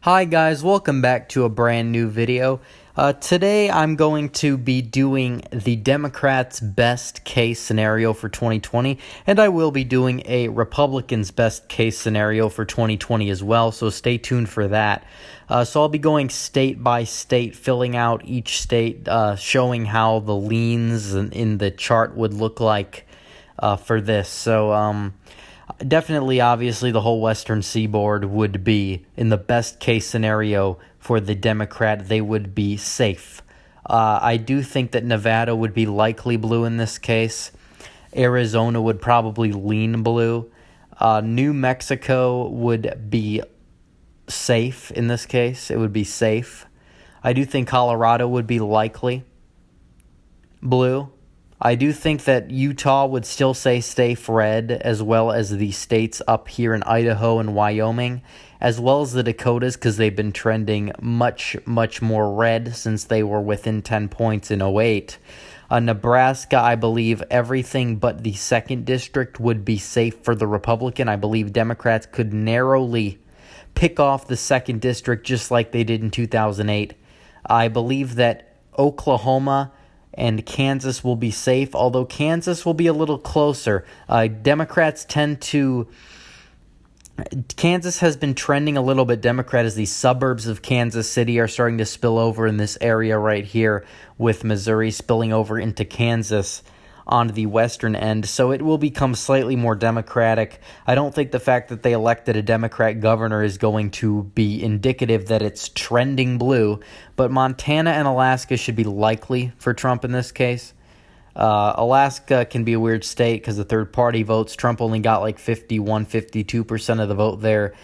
Hi guys, welcome back to a brand new video. Today I'm going to be doing the Democrats' best case scenario for 2020, and I will be doing a Republicans' best case scenario for 2020 as well, so stay tuned for that. So I'll be going state by state, filling out each state, showing how the leans in the chart would look like for this. So, definitely, obviously, the whole Western Seaboard would be, in the best case scenario for the Democrat, they would be safe. I do think that Nevada would be likely blue in this case. Arizona would probably lean blue. New Mexico would be safe in this case. It would be safe. I do think Colorado would be likely blue. I do think that Utah would still say safe red, as well as the states up here in Idaho and Wyoming, as well as the Dakotas, because they've been trending much more red since they were within 10 points in 2008. Nebraska, I believe everything but the 2nd district would be safe for the Republican. I believe Democrats could narrowly pick off the 2nd district just like they did in 2008. I believe that Oklahoma and Kansas will be safe, although Kansas will be a little closer. Democrats tend to... Kansas has been trending a little bit Democrat as the suburbs of Kansas City are starting to spill over in this area right here, with Missouri spilling over into Kansas on the western end, so it will become slightly more Democratic. I don't think the fact that they elected a Democrat governor is going to be indicative that it's trending blue, but Montana and Alaska should be likely for Trump in this case. Alaska can be a weird state because the third-party votes. Trump only got like 52% of the vote there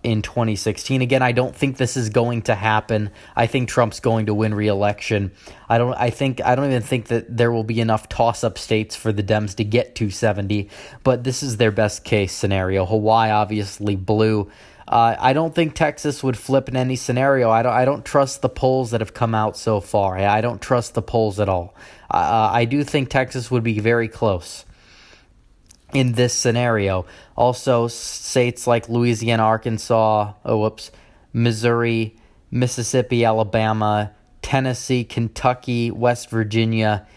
in 2016. Again, I don't think this is going to happen. I think Trump's going to win re-election. I don't even think that there will be enough toss-up states for the Dems to get 270, but this is their best case scenario. Hawaii, obviously, blue. I don't think Texas would flip in any scenario. I don't trust the polls that have come out so far. I don't trust the polls at all. I do think Texas would be very close in this scenario. Also, states like Louisiana, Arkansas, Missouri, Mississippi, Alabama, Tennessee, Kentucky, West Virginia,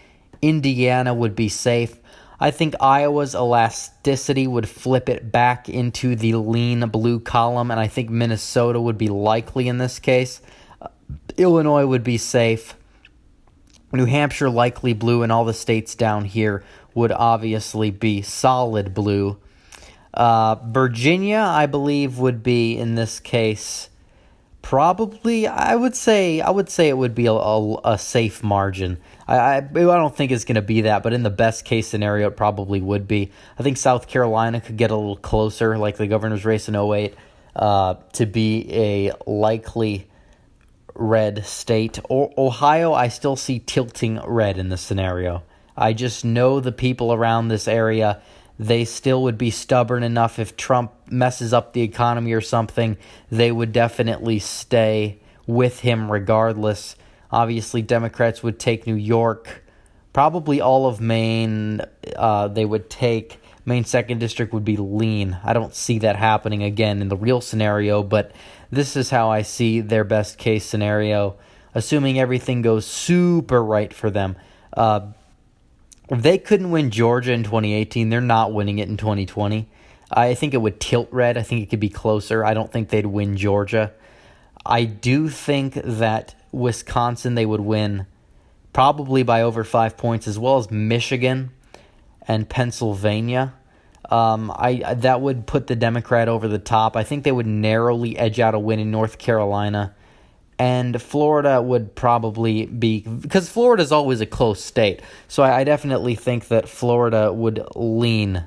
Indiana would be safe. I think Iowa's elasticity would flip it back into the lean blue column, and I think Minnesota would be likely in this case. Illinois would be safe. New Hampshire likely blue, and all the states down here would obviously be solid blue. Virginia, I believe, would be in this case probably. I would say it would be a safe margin. I don't think it's going to be that, but in the best case scenario, it probably would be. I think South Carolina could get a little closer, like the governor's race in 2008, to be a likely red state. Or Ohio, I still see tilting red in this scenario. I just know the people around this area. They still would be stubborn enough. If Trump messes up the economy or something, they would definitely stay with him regardless. Obviously, Democrats would take New York, probably all of Maine. They would take Maine 2nd District would be lean. I don't see that happening again in the real scenario, but this is how I see their best case scenario, assuming everything goes super right for them. If they couldn't win Georgia in 2018, they're not winning it in 2020. I think it would tilt red. I think it could be closer. I don't think they'd win Georgia. I do think that Wisconsin, they would win probably by over 5 points, as well as Michigan and Pennsylvania. That would put the Democrat over the top. I think they would narrowly edge out a win in North Carolina. And Florida would probably be, because Florida is always a close state. So I definitely think that Florida would lean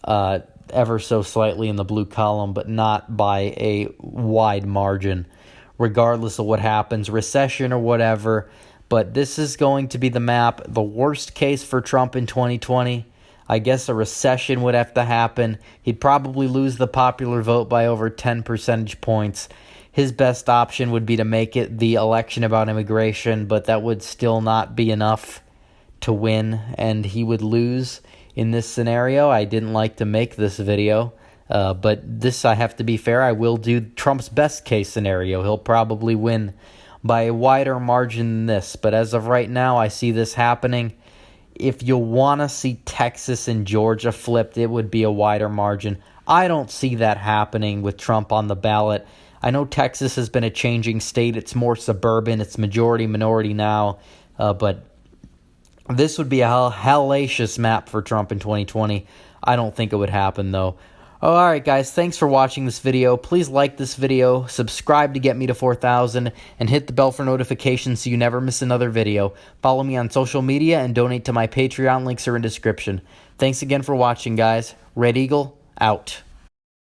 ever so slightly in the blue column, but not by a wide margin, regardless of what happens, recession or whatever. But this is going to be the map. The worst case for Trump in 2020, I guess a recession would have to happen. He'd probably lose the popular vote by over 10 percentage points. His best option would be to make it the election about immigration, but that would still not be enough to win, and he would lose in this scenario. I didn't like to make this video. But this, I have to be fair, I will do Trump's best case scenario. He'll probably win by a wider margin than this. But as of right now, I see this happening. If you want to see Texas and Georgia flipped, it would be a wider margin. I don't see that happening with Trump on the ballot. I know Texas has been a changing state. It's more suburban. It's majority minority now. But this would be a hellacious map for Trump in 2020. I don't think it would happen, though. All right, guys, thanks for watching this video. Please like this video, subscribe to get me to 4,000, and hit the bell for notifications so you never miss another video. Follow me on social media and donate to my Patreon. Links are in description. Thanks again for watching, guys. Red Eagle, out.